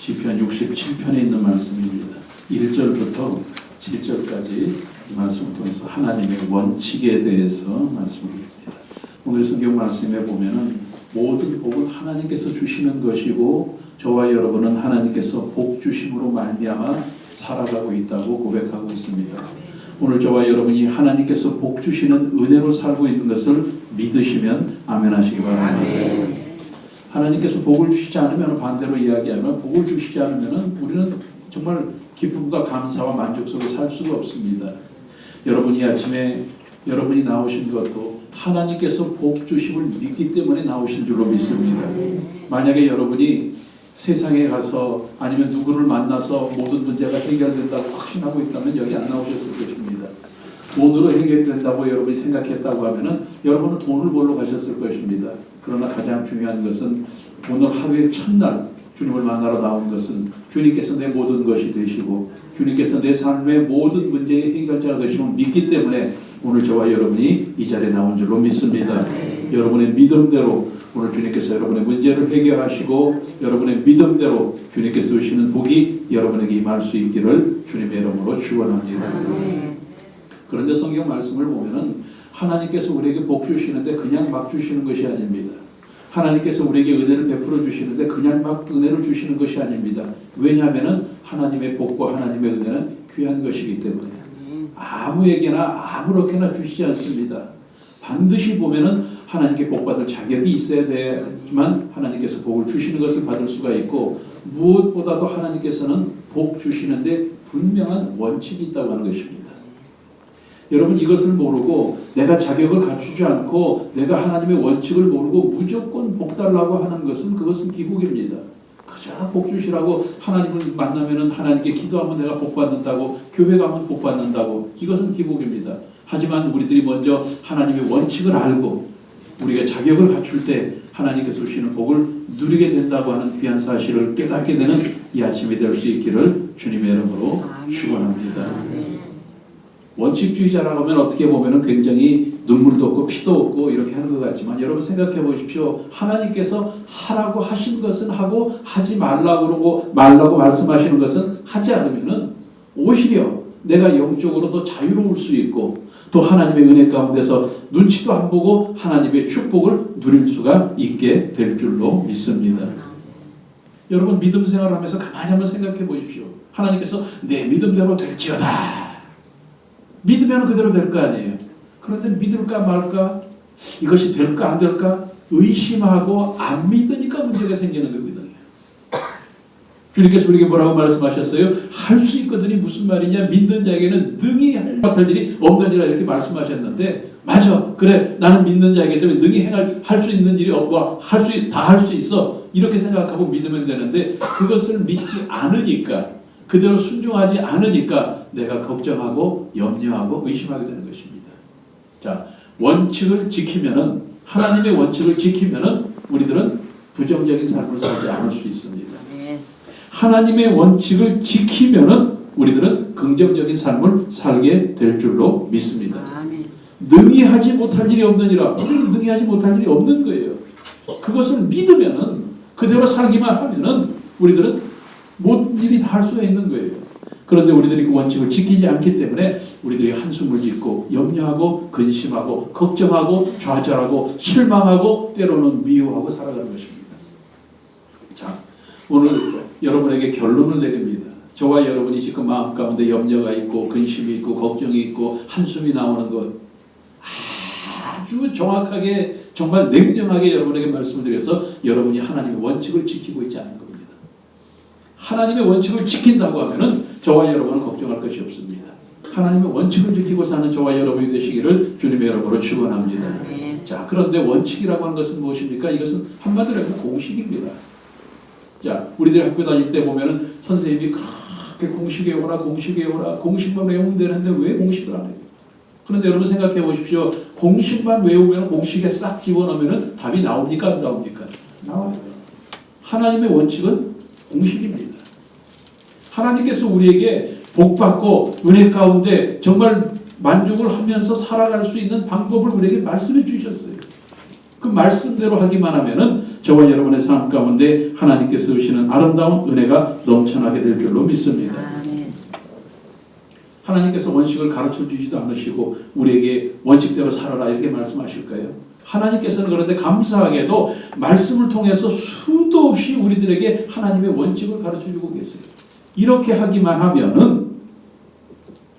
시편 67편에 있는 말씀입니다. 1절부터 7절까지 이 말씀을 통해서 하나님의 원칙에 대해서 말씀을 드립니다. 오늘 성경 말씀에 보면은 모든 복은 하나님께서 주시는 것이고 저와 여러분은 하나님께서 복 주심으로 말미암아 살아가고 있다고 고백하고 있습니다. 오늘 저와 여러분이 하나님께서 복 주시는 은혜로 살고 있는 것을 믿으시면 아멘 하시기 바랍니다. 하나님께서 복을 주시지 않으면, 반대로 이야기하면 복을 주시지 않으면 우리는 정말 기쁨과 감사와 만족 속에 살 수가 없습니다. 여러분이 아침에 여러분이 나오신 것도 하나님께서 복 주심을 믿기 때문에 나오신 줄로 믿습니다. 만약에 여러분이 세상에 가서 아니면 누구를 만나서 모든 문제가 해결된다고 확신하고 있다면 여기 안 나오셨을 것입니다. 돈으로 해결된다고 여러분이 생각했다고 하면은 여러분은 돈을 벌러 가셨을 것입니다. 그러나 가장 중요한 것은 오늘 하루의 첫날 주님을 만나러 나온 것은 주님께서 내 모든 것이 되시고 주님께서 내 삶의 모든 문제의 해결자가 되심을 믿기 때문에 오늘 저와 여러분이 이 자리에 나온 줄로 믿습니다. 여러분의 믿음대로 오늘 주님께서 여러분의 문제를 해결하시고 여러분의 믿음대로 주님께서 주시는 복이 여러분에게 임할 수 있기를 주님의 이름으로 축원합니다. 그런데 성경 말씀을 보면은 하나님께서 우리에게 복 주시는데 그냥 막 주시는 것이 아닙니다. 하나님께서 우리에게 은혜를 베풀어 주시는데 그냥 막 은혜를 주시는 것이 아닙니다. 왜냐하면 하나님의 복과 하나님의 은혜는 귀한 것이기 때문에 아무에게나 아무렇게나 주시지 않습니다. 반드시 보면은 하나님께 복받을 자격이 있어야 되지만 하나님께서 복을 주시는 것을 받을 수가 있고, 무엇보다도 하나님께서는 복 주시는데 분명한 원칙이 있다고 하는 것입니다. 여러분, 이것을 모르고 내가 자격을 갖추지 않고 내가 하나님의 원칙을 모르고 무조건 복 달라고 하는 것은 그것은 기복입니다. 그저 복 주시라고 하나님을 만나면은 하나님께 기도하면 내가 복 받는다고, 교회 가면 복 받는다고, 이것은 기복입니다. 하지만 우리들이 먼저 하나님의 원칙을 알고 우리가 자격을 갖출 때 하나님께서 주시는 복을 누리게 된다고 하는 귀한 사실을 깨닫게 되는 이 아침이 될 수 있기를 주님의 이름으로 축원합니다. 원칙주의자라고 하면 어떻게 보면 굉장히 눈물도 없고 피도 없고 이렇게 하는 것 같지만, 여러분 생각해 보십시오. 하나님께서 하라고 하신 것은 하고 하지 말라고 말씀하시는 것은 하지 않으면은 오히려 내가 영적으로도 자유로울 수 있고 또 하나님의 은혜 가운데서 눈치도 안 보고 하나님의 축복을 누릴 수가 있게 될 줄로 믿습니다. 여러분, 믿음 생활하면서 가만히 한번 생각해 보십시오. 하나님께서 내 믿음대로 될지어다. 믿으면 그대로 될 거 아니에요. 그런데 믿을까 말까, 이것이 될까 안 될까 의심하고 안 믿으니까 문제가 생기는 겁니다. 주님께서 우리에게 뭐라고 말씀하셨어요? 할 수 있거든이 무슨 말이냐? 믿는 자에게는 능히 할 일이 없느니라 이렇게 말씀하셨는데, 맞아, 그래, 나는 믿는 자이기 때문에 능히 할 수 있는 일이 없고 다 할 수 있어 이렇게 생각하고 믿으면 되는데, 그것을 믿지 않으니까, 그대로 순종하지 않으니까 내가 걱정하고 염려하고 의심하게 되는 것입니다. 자, 원칙을 지키면은, 하나님의 원칙을 지키면은 우리들은 부정적인 삶을 살지 않을 수 있습니다. 하나님의 원칙을 지키면은 우리들은 긍정적인 삶을 살게 될 줄로 믿습니다. 능히 하지 못할 일이 없느니라. 우리는 능히 하지 못할 일이 없는 거예요. 그것을 믿으면은, 그대로 살기만 하면은 우리들은 모든 일이 다 할 수가 있는 거예요. 그런데 우리들이 그 원칙을 지키지 않기 때문에 우리들이 한숨을 짓고 염려하고 근심하고 걱정하고 좌절하고 실망하고 때로는 미워하고 살아가는 것입니다. 자, 오늘 여러분에게 결론을 내립니다. 저와 여러분이 지금 마음 가운데 염려가 있고 근심이 있고 걱정이 있고 한숨이 나오는 것, 아주 정확하게 정말 냉정하게 여러분에게 말씀을 드려서 여러분이 하나님의 원칙을 지키고 있지 않은 겁니다. 하나님의 원칙을 지킨다고 하면은 저와 여러분은 걱정할 것이 없습니다. 하나님의 원칙을 지키고 사는 저와 여러분이 되시기를 주님의 이름으로 축원합니다. 자, 그런데 원칙이라고 하는 것은 무엇입니까? 이것은 한마디로 하면 공식입니다. 자, 우리들 학교 다닐 때 보면은 선생님이 그렇게 공식에 오라 공식만 외우면 되는데 왜 공식을 안 해요? 그런데 여러분 생각해 보십시오. 공식만 외우면 공식에 싹 집어넣으면 답이 나옵니까 안 나옵니까? 나와요. 하나님의 원칙은 공식입니다. 하나님께서 우리에게 복받고 은혜 가운데 정말 만족을 하면서 살아갈 수 있는 방법을 우리에게 말씀해 주셨어요. 그 말씀대로 하기만 하면은 저와 여러분의 삶 가운데 하나님께서 주시는 아름다운 은혜가 넘쳐나게 될 줄로 믿습니다. 하나님께서 원칙을 가르쳐 주지도 않으시고 우리에게 원칙대로 살아라 이렇게 말씀하실까요? 하나님께서는 그런데 감사하게도 말씀을 통해서 수도 없이 우리들에게 하나님의 원칙을 가르쳐 주고 계세요. 이렇게 하기만 하면은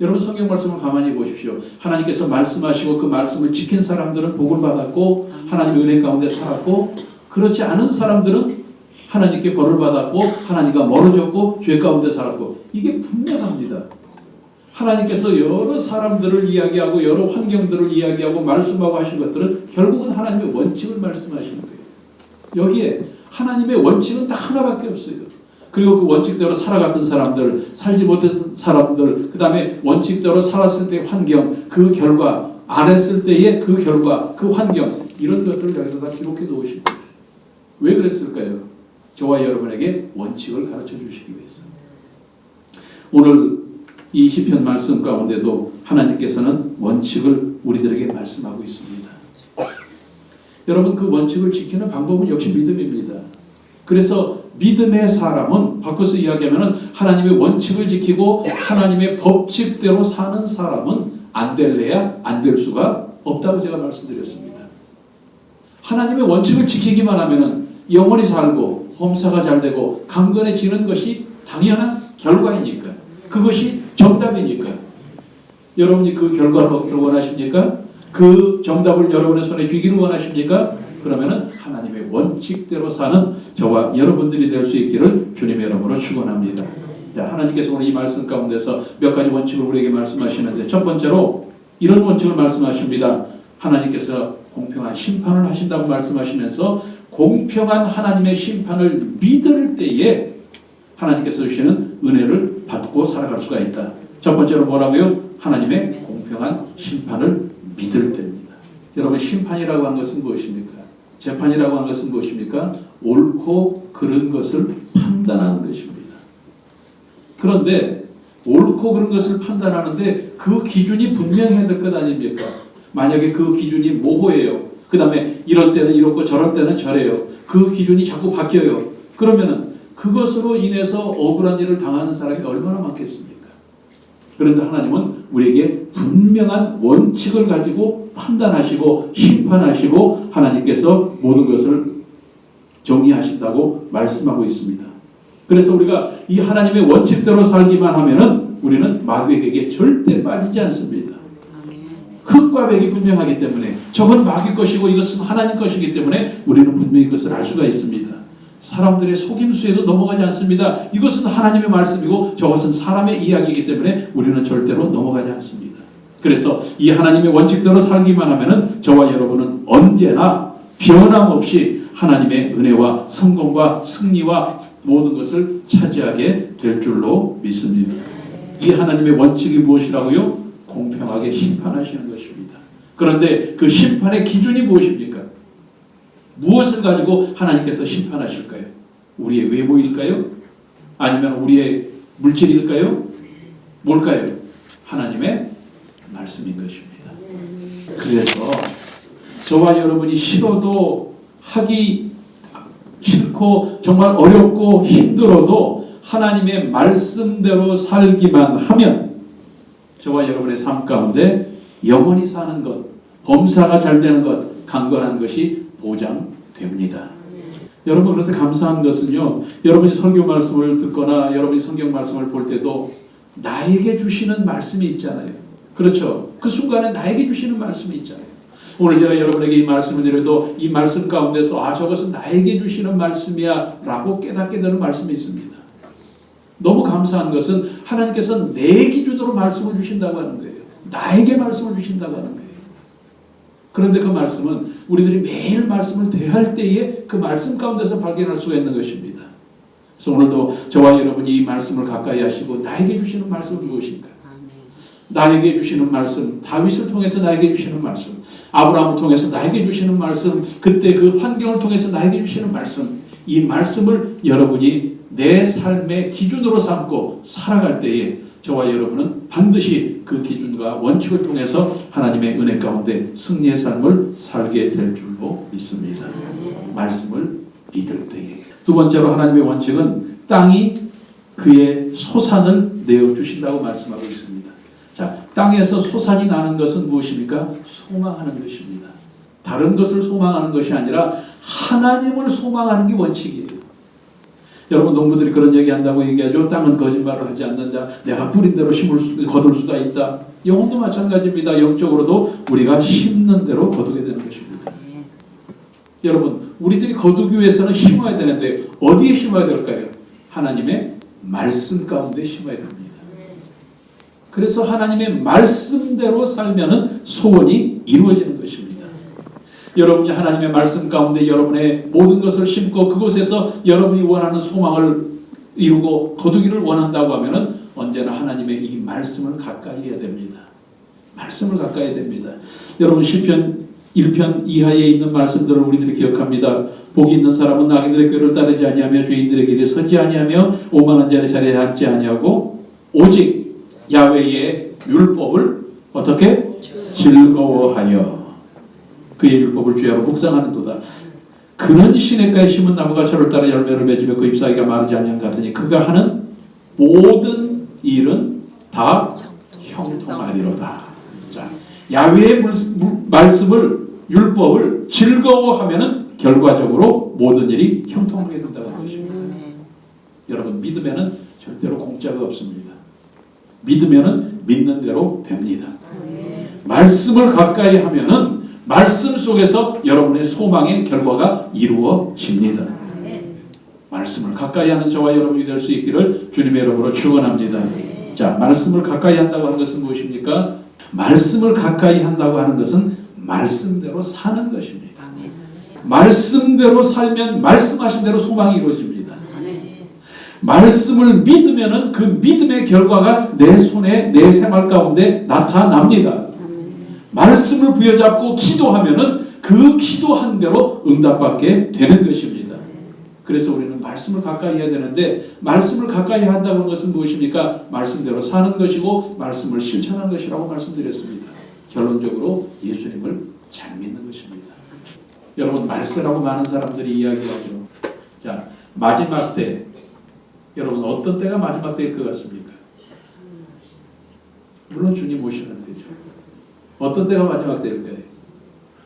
여러분 성경 말씀을 가만히 보십시오. 하나님께서 말씀하시고 그 말씀을 지킨 사람들은 복을 받았고 하나님의 은혜 가운데 살았고, 그렇지 않은 사람들은 하나님께 벌을 받았고 하나님과 멀어졌고 죄 가운데 살았고, 이게 분명합니다. 하나님께서 여러 사람들을 이야기하고 여러 환경들을 이야기하고 말씀하고 하신 것들은 결국은 하나님의 원칙을 말씀하시는 거예요. 여기에 하나님의 원칙은 딱 하나밖에 없어요. 그리고 그 원칙대로 살아갔던 사람들, 살지 못했던 사람들, 그 다음에 원칙대로 살았을 때의 환경, 그 결과, 안 했을 때의 그 결과, 그 환경, 이런 것들을 여기서 다 기록해 놓으신 거예요. 왜 그랬을까요? 저와 여러분에게 원칙을 가르쳐 주시기 위해서. 오늘 이 시편 말씀 가운데도 하나님께서는 원칙을 우리들에게 말씀하고 있습니다. 여러분, 그 원칙을 지키는 방법은 역시 믿음입니다. 그래서 믿음의 사람은 바꿔서 이야기하면 하나님의 원칙을 지키고 하나님의 법칙대로 사는 사람은 안 될래야 안 될 수가 없다고 제가 말씀드렸습니다. 하나님의 원칙을 지키기만 하면 영원히 살고 범사가 잘 되고 강건해지는 것이 당연한 결과이니까, 그것이 정답이니까. 여러분이 그 결과를 얻기를 원하십니까? 그 정답을 여러분의 손에 쥐기를 원하십니까? 그러면은 하나님의 원칙대로 사는 저와 여러분들이 될 수 있기를 주님의 이름으로 축원합니다. 자, 하나님께서 오늘 이 말씀 가운데서 몇 가지 원칙을 우리에게 말씀하시는데, 첫 번째로 이런 원칙을 말씀하십니다. 하나님께서 공평한 심판을 하신다고 말씀하시면서 공평한 하나님의 심판을 믿을 때에 하나님께서 주시는 은혜를 받고 살아갈 수가 있다. 첫 번째로 뭐라고요? 하나님의 공평한 심판을 믿을 때입니다. 여러분, 심판이라고 하는 것은 무엇입니까? 재판이라고 하는 것은 무엇입니까? 옳고 그른 것을 판단하는 것입니다. 그런데 옳고 그른 것을 판단하는데 그 기준이 분명해야 될 것 아닙니까? 만약에 그 기준이 모호해요. 그 다음에 이런 때는 이렇고 저런 때는 저래요. 그 기준이 자꾸 바뀌어요. 그러면은 그것으로 인해서 억울한 일을 당하는 사람이 얼마나 많겠습니까? 그런데 하나님은 우리에게 분명한 원칙을 가지고 판단하시고 심판하시고 하나님께서 모든 것을 정리하신다고 말씀하고 있습니다. 그래서 우리가 이 하나님의 원칙대로 살기만 하면은 우리는 마귀에게 절대 빠지지 않습니다. 흙과 백이 분명하기 때문에 저건 마귀 것이고 이것은 하나님 것이기 때문에 우리는 분명히 그것을 알 수가 있습니다. 사람들의 속임수에도 넘어가지 않습니다. 이것은 하나님의 말씀이고 저것은 사람의 이야기이기 때문에 우리는 절대로 넘어가지 않습니다. 그래서 이 하나님의 원칙대로 살기만 하면은 저와 여러분은 언제나 변함없이 하나님의 은혜와 성공과 승리와 모든 것을 차지하게 될 줄로 믿습니다. 이 하나님의 원칙이 무엇이라고요? 공평하게 심판하시는 것입니다. 그런데 그 심판의 기준이 무엇입니까? 무엇을 가지고 하나님께서 심판하실까요? 우리의 외모일까요? 아니면 우리의 물질일까요? 뭘까요? 하나님의 말씀인 것입니다. 그래서 저와 여러분이 싫어도 하기 싫고 정말 어렵고 힘들어도 하나님의 말씀대로 살기만 하면 저와 여러분의 삶 가운데 영원히 사는 것, 범사가 잘 되는 것, 강건한 것이 보장됩니다. 여러분, 그런데 감사한 것은요, 여러분이 설교 말씀을 듣거나 여러분이 성경 말씀을 볼 때도 나에게 주시는 말씀이 있잖아요. 그렇죠? 그 순간에 나에게 주시는 말씀이 있잖아요. 오늘 제가 여러분에게 이 말씀을 드려도 이 말씀 가운데서 저것은 나에게 주시는 말씀이야 라고 깨닫게 되는 말씀이 있습니다. 너무 감사한 것은 하나님께서 내 기준으로 말씀을 주신다고 하는 거예요. 나에게 말씀을 주신다고 하는 거예요. 그런데 그 말씀은 우리들이 매일 말씀을 대할 때에 그 말씀 가운데서 발견할 수가 있는 것입니다. 그래서 오늘도 저와 여러분이 이 말씀을 가까이 하시고 나에게 주시는 말씀은 무엇인가? 나에게 주시는 말씀, 다윗을 통해서 나에게 주시는 말씀, 아브라함을 통해서 나에게 주시는 말씀, 그때 그 환경을 통해서 나에게 주시는 말씀, 이 말씀을 여러분이 내 삶의 기준으로 삼고 살아갈 때에 저와 여러분은 반드시 그 기준과 원칙을 통해서 하나님의 은혜 가운데 승리의 삶을 살게 될 줄로 믿습니다. 말씀을 믿을 때에. 두 번째로 하나님의 원칙은 땅이 그의 소산을 내어주신다고 말씀하고 있습니다. 자, 땅에서 소산이 나는 것은 무엇입니까? 소망하는 것입니다. 다른 것을 소망하는 것이 아니라 하나님을 소망하는 게 원칙이에요. 여러분 농부들이 그런 얘기한다고 얘기하죠. 땅은 거짓말을 하지 않는다. 내가 뿌린 대로 거둘 수가 있다. 영혼도 마찬가지입니다. 영적으로도 우리가 심는 대로 거두게 되는 것입니다. 여러분 우리들이 거두기 위해서는 심어야 되는데 어디에 심어야 될까요? 하나님의 말씀 가운데 심어야 됩니다. 그래서 하나님의 말씀대로 살면은 소원이 이루어지는 것입니다. 여러분이 하나님의 말씀 가운데 여러분의 모든 것을 심고 그곳에서 여러분이 원하는 소망을 이루고 거두기를 원한다고 하면은 언제나 하나님의 이 말씀을 가까이 해야 됩니다. 말씀을 가까이 해야 됩니다. 여러분 시편 1편 이하에 있는 말씀들을 우리들이 기억합니다. 복이 있는 사람은 악인들의 꾀를 따르지 아니하며 죄인들의 길에 서지 아니하며 오만한 자의 자리에 앉지 아니하고 오직 야훼의 율법을 어떻게? 즐거워하여 그의 율법을 주야로 묵상하는도다. 그는 시냇가에 심은 나무가 철을 따라 열매를 맺으며 그 잎사귀가 마르지 아니한 같으니 그가 하는 모든 일은 다 형통하리로다. 자, 야훼의 말씀을 율법을 즐거워하면은 결과적으로 모든 일이 형통하게 된다는 것입니다. 여러분 믿으면은 절대로 공짜가 없습니다. 믿으면은 믿는 대로 됩니다. 말씀을 가까이 하면은 말씀 속에서 여러분의 소망의 결과가 이루어집니다. 말씀을 가까이 하는 저와 여러분이 될 수 있기를 주님의 이름으로 축원합니다. 자, 말씀을 가까이 한다고 하는 것은 무엇입니까? 말씀을 가까이 한다고 하는 것은 말씀대로 사는 것입니다. 말씀대로 살면 말씀하신 대로 소망이 이루어집니다. 말씀을 믿으면은 그 믿음의 결과가 내 손에 내 생활 가운데 나타납니다. 말씀을 부여잡고 기도하면은 그 기도한 대로 응답받게 되는 것입니다. 그래서 우리는 말씀을 가까이 해야 되는데 말씀을 가까이 한다고 하는 것은 무엇입니까? 말씀대로 사는 것이고 말씀을 실천하는 것이라고 말씀드렸습니다. 결론적으로 예수님을 잘 믿는 것입니다. 여러분 말세라고 많은 사람들이 이야기하죠. 자, 마지막 때 여러분 어떤 때가 마지막 때일 것 같습니까? 물론 주님 오시는 때죠. 어떤 때가 마지막 때일까요?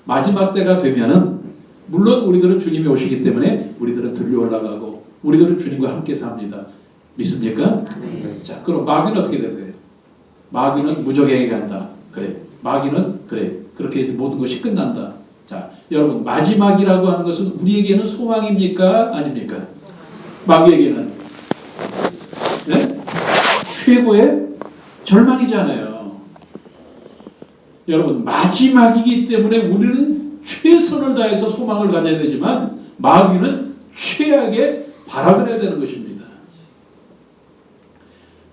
마지막 때가 되면은 물론 우리들은 주님이 오시기 때문에 우리들은 들려 올라가고 우리들은 주님과 함께 삽니다. 믿습니까? 자, 그럼 마귀는 어떻게 될까요? 마귀는 무적행에 간다. 그래. 마귀는 그래. 그렇게 해서 모든 것이 끝난다. 자, 여러분 마지막이라고 하는 것은 우리에게는 소망입니까? 아닙니까? 마귀에게는 네? 최고의 절망이잖아요. 여러분 마지막이기 때문에 우리는 최선을 다해서 소망을 가져야 되지만 마귀는 최악의 발악을 해야 되는 것입니다.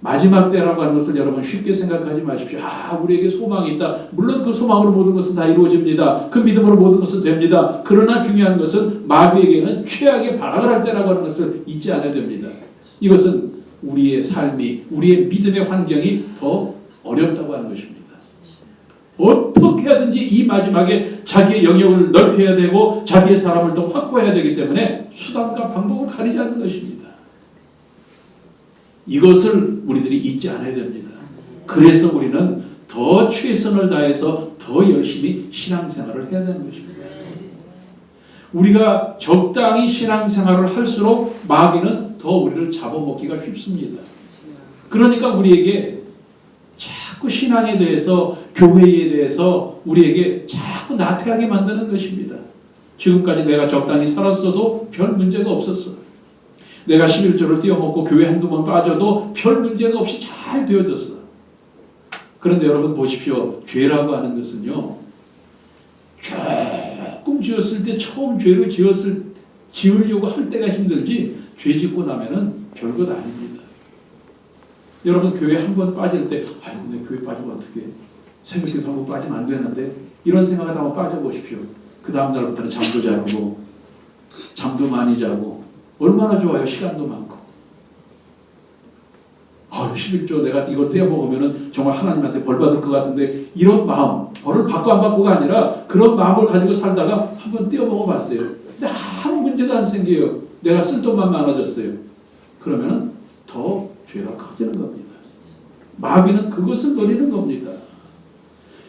마지막 때라고 하는 것을 여러분 쉽게 생각하지 마십시오. 우리에게 소망이 있다. 물론 그 소망으로 모든 것은 다 이루어집니다. 그 믿음으로 모든 것은 됩니다. 그러나 중요한 것은 마귀에게는 최악의 발악을 할 때라고 하는 것을 잊지 않아야 됩니다. 이것은 우리의 삶이 우리의 믿음의 환경이 더 어렵다고 하는 것입니다. 어떻게 하든지 이 마지막에 자기의 영역을 넓혀야 되고 자기의 사람을 더 확보해야 되기 때문에 수단과 방법을 가리지 않는 것입니다. 이것을 우리들이 잊지 않아야 됩니다. 그래서 우리는 더 최선을 다해서 더 열심히 신앙생활을 해야 되는 것입니다. 우리가 적당히 신앙생활을 할수록 마귀는 더 우리를 잡아먹기가 쉽습니다. 그러니까 우리에게 자꾸 신앙에 대해서 교회에 대해서 우리에게 자꾸 나태하게 만드는 것입니다. 지금까지 내가 적당히 살았어도 별 문제가 없었어. 내가 11조를 띄워먹고 교회 한두 번 빠져도 별 문제가 없이 잘 되어졌어. 그런데 여러분 보십시오. 죄라고 하는 것은요. 조금 지었을 때 처음 죄를 지으려고 할 때가 힘들지 죄 짓고 나면은 별것 아닙니다. 여러분 교회 한 번 빠질 때 근데 교회 빠지면 어떻게 생각해서 한번 빠지면 안 되는데 이런 생각을 한번 빠져보십시오. 그 다음 날부터는 잠도 잘 오고 잠도 많이 자고 얼마나 좋아요. 시간도 많고 아, 11조 내가 이거 떼어먹으면 정말 하나님한테 벌 받을 것 같은데, 이런 마음, 벌을 받고 안 받고가 아니라 그런 마음을 가지고 살다가 한번 떼어먹어봤어요. 근데 아무 문제도 안 생겨요. 내가 쓸 돈만 많아졌어요. 그러면 더 죄가 커지는 겁니다. 마귀는 그것을 노리는 겁니다.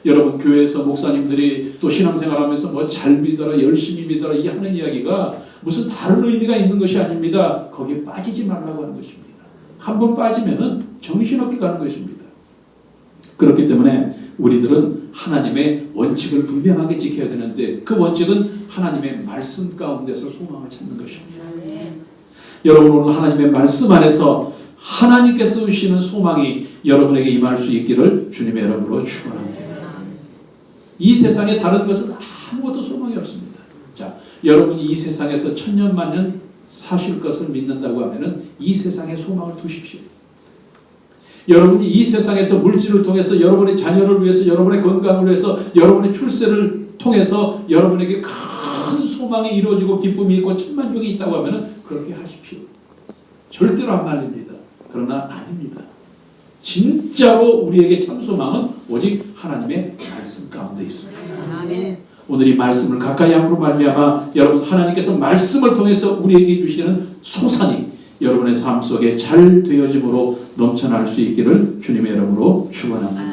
여러분, 교회에서 목사님들이 또 신앙생활하면서 뭐 잘 믿어라, 열심히 믿어라 이 하는 이야기가 무슨 다른 의미가 있는 것이 아닙니다. 거기에 빠지지 말라고 하는 것입니다. 한번 빠지면은 정신없게 가는 것입니다. 그렇기 때문에 우리들은 하나님의 원칙을 분명하게 지켜야 되는데, 그 원칙은 하나님의 말씀 가운데서 소망을 찾는 것입니다. 여러분, 오늘 하나님의 말씀 안에서 하나님께서 주시는 소망이 여러분에게 임할 수 있기를 주님의 이름으로 축원합니다. 이 세상에 다른 것은 아무것도 소망이 없습니다. 자, 여러분이 이 세상에서 천년 만년 사실 것을 믿는다고 하면은 이 세상에 소망을 두십시오. 여러분이 이 세상에서 물질을 통해서 여러분의 자녀를 위해서, 여러분의 건강을 위해서, 여러분의 출세를 통해서 여러분에게 큰 소망이 이루어지고 기쁨이 있고 천만족이 있다고 하면은 그렇게 하십시오. 절대로 안 말립니다. 그러나 아닙니다. 진짜로 우리에게 참 소망은 오직 하나님의 말씀 가운데 있습니다. 아멘. 오늘 이 말씀을 가까이 함으로 말미암아 여러분, 하나님께서 말씀을 통해서 우리에게 주시는 소산이 여러분의 삶 속에 잘 되어짐으로 넘쳐날 수 있기를 주님의 이름으로 축원합니다.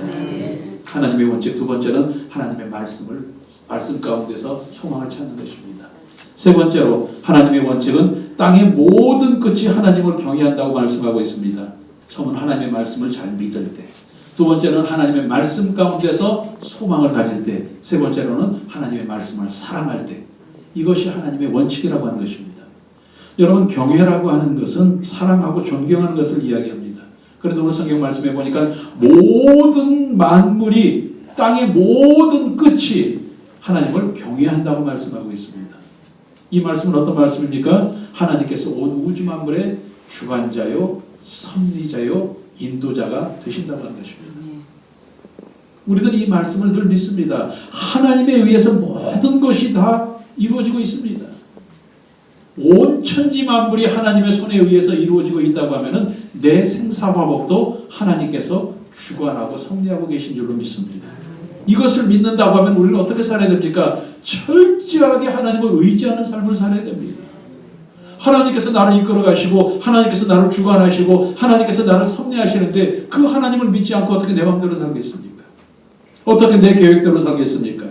하나님의 원칙 두 번째는 하나님의 말씀 가운데서 소망을 찾는 것입니다. 세 번째로 하나님의 원칙은 땅의 모든 끝이 하나님을 경외한다고 말씀하고 있습니다. 처음은 하나님의 말씀을 잘 믿을 때, 두 번째는 하나님의 말씀 가운데서 소망을 가질 때, 세 번째로는 하나님의 말씀을 사랑할 때, 이것이 하나님의 원칙이라고 하는 것입니다. 여러분, 경외라고 하는 것은 사랑하고 존경하는 것을 이야기합니다. 그런데 오늘 성경 말씀에 보니까 모든 만물이, 땅의 모든 끝이 하나님을 경외한다고 말씀하고 있습니다. 이 말씀은 어떤 말씀입니까? 하나님께서 온 우주 만물의 주관자요, 섭리자요, 인도자가 되신다고 하는 것입니다. 우리들은 이 말씀을 늘 믿습니다. 하나님에 의해서 모든 것이 다 이루어지고 있습니다. 온 천지 만물이 하나님의 손에 의해서 이루어지고 있다고 하면은 내 생사화복도 하나님께서 주관하고 섭리하고 계신 줄로 믿습니다. 이것을 믿는다고 하면 우리는 어떻게 살아야 됩니까? 철저하게 하나님을 의지하는 삶을 살아야 됩니다. 하나님께서 나를 이끌어 가시고, 하나님께서 나를 주관하시고, 하나님께서 나를 섭리하시는데 그 하나님을 믿지 않고 어떻게 내 마음대로 살겠습니까? 어떻게 내 계획대로 살겠습니까?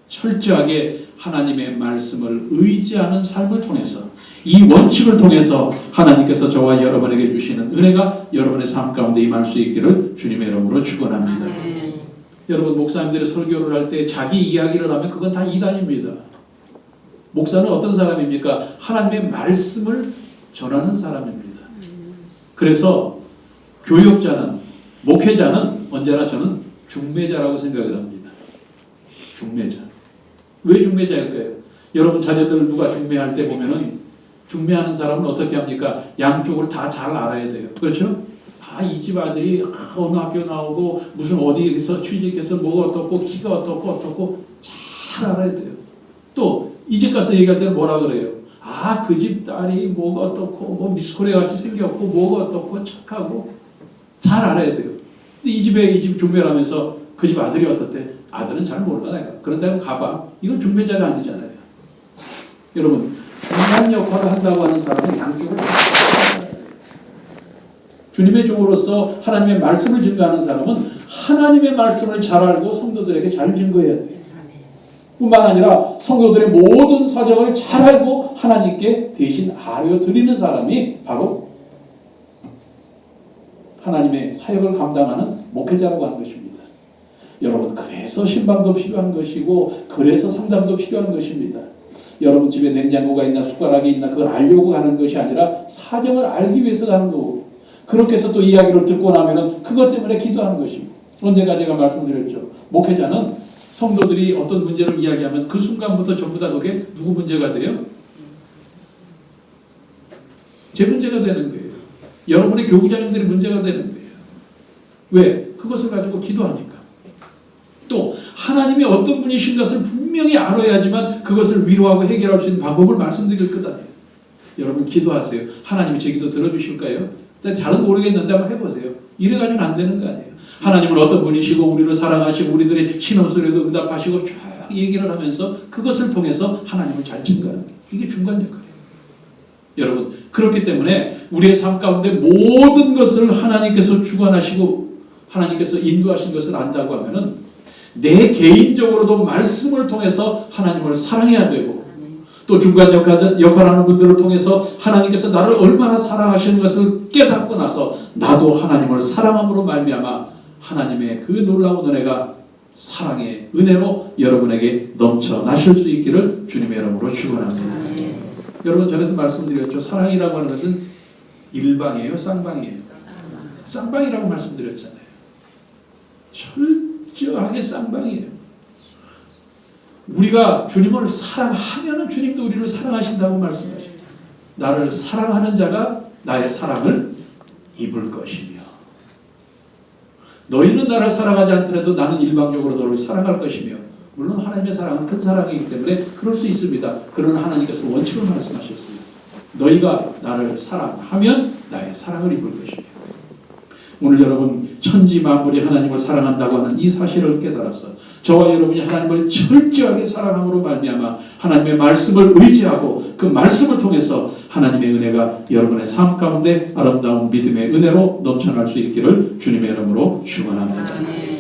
철저하게 하나님의 말씀을 의지하는 삶을 통해서, 이 원칙을 통해서 하나님께서 저와 여러분에게 주시는 은혜가 여러분의 삶 가운데 임할 수 있기를 주님의 이름으로 축원합니다. 여러분, 목사님들이 설교를 할 때 자기 이야기를 하면 그건 다 이단입니다. 목사는 어떤 사람입니까? 하나님의 말씀을 전하는 사람입니다. 그래서 교역자는, 목회자는 언제나 저는 중매자라고 생각을 합니다. 중매자. 왜 중매자일까요? 여러분, 자녀들 누가 중매할 때 보면은, 중매하는 사람은 어떻게 합니까? 양쪽을 다 잘 알아야 돼요. 그렇죠? 이 집 아들이 어느 학교 나오고 무슨 어디에서 취직해서 뭐가 어떻고 키가 어떻고 잘 알아야 돼요. 또 이 집 가서 얘기할 때는 뭐라 그래요? 그 집 딸이 뭐가 어떻고 뭐 미스코리아 같이 생겼고 뭐가 어떻고 착하고 잘 알아야 돼요. 근데 이 집 중매를 하면서 그 집 아들이 어떻대? 아들은 잘 몰라 내가. 그런데 가봐. 이건 중매자가 아니잖아요. 여러분, 중간 역할을 한다고 하는 사람은 양쪽을 주님의 종으로서 하나님의 말씀을 증거하는 사람은 하나님의 말씀을 잘 알고 성도들에게 잘 증거해야 돼요. 뿐만 아니라 성도들의 모든 사정을 잘 알고 하나님께 대신 알려드리는 사람이 바로 하나님의 사역을 감당하는 목회자라고 하는 것입니다. 여러분, 그래서 신방도 필요한 것이고 그래서 상담도 필요한 것입니다. 여러분 집에 냉장고가 있나 숟가락이 있나 그걸 알려고 하는 것이 아니라 사정을 알기 위해서 하는 거고, 그렇게 해서 또 이야기를 듣고 나면은 그것 때문에 기도하는 것이고, 언제가 제가 말씀드렸죠. 목회자는 성도들이 어떤 문제를 이야기하면 그 순간부터 전부 다 그게 누구 문제가 돼요? 제 문제가 되는 거예요. 여러분의 교구자님들의 문제가 되는 거예요. 왜? 그것을 가지고 기도하니까. 또 하나님이 어떤 분이신 것을 분명히 알아야지만 그것을 위로하고 해결할 수 있는 방법을 말씀드릴 것 아니에요. 여러분 기도하세요. 하나님이 제 기도 들어주실까요? 잘은 모르겠는데 한번 해보세요. 이래가지고는 안 되는 거 아니에요. 하나님은 어떤 분이시고 우리를 사랑하시고 우리들의 신음소리에도 응답하시고 쭉 얘기를 하면서 그것을 통해서 하나님을 잘 증거하는 게 이게 중간 역할이에요. 여러분, 그렇기 때문에 우리의 삶 가운데 모든 것을 하나님께서 주관하시고 하나님께서 인도하신 것을 안다고 하면은 내 개인적으로도 말씀을 통해서 하나님을 사랑해야 되고 또 중간 역할하는 분들을 통해서 하나님께서 나를 얼마나 사랑하시는 것을 깨닫고 나서 나도 하나님을 사랑함으로 말미암아 하나님의 그 놀라운 은혜가 사랑의 은혜로 여러분에게 넘쳐나실 수 있기를 주님의 이름으로 축원합니다. 여러분, 전에도 말씀드렸죠. 사랑이라고 하는 것은 일방이에요, 쌍방이에요? 쌍방이라고 말씀드렸잖아요. 철저하게 쌍방이에요. 우리가 주님을 사랑하면 주님도 우리를 사랑하신다고 말씀하십니다. 나를 사랑하는 자가 나의 사랑을 입을 것이며 너희는 나를 사랑하지 않더라도 나는 일방적으로 너를 사랑할 것이며 물론 하나님의 사랑은 큰 사랑이기 때문에 그럴 수 있습니다. 그러나 하나님께서 원칙을 말씀하셨습니다. 너희가 나를 사랑하면 나의 사랑을 입을 것이며 오늘 여러분 천지 만물이 하나님을 사랑한다고 하는 이 사실을 깨달아서 저와 여러분이 하나님을 철저하게 사랑함으로 말미암아 하나님의 말씀을 의지하고 그 말씀을 통해서 하나님의 은혜가 여러분의 삶 가운데 아름다운 믿음의 은혜로 넘쳐날 수 있기를 주님의 이름으로 축원합니다.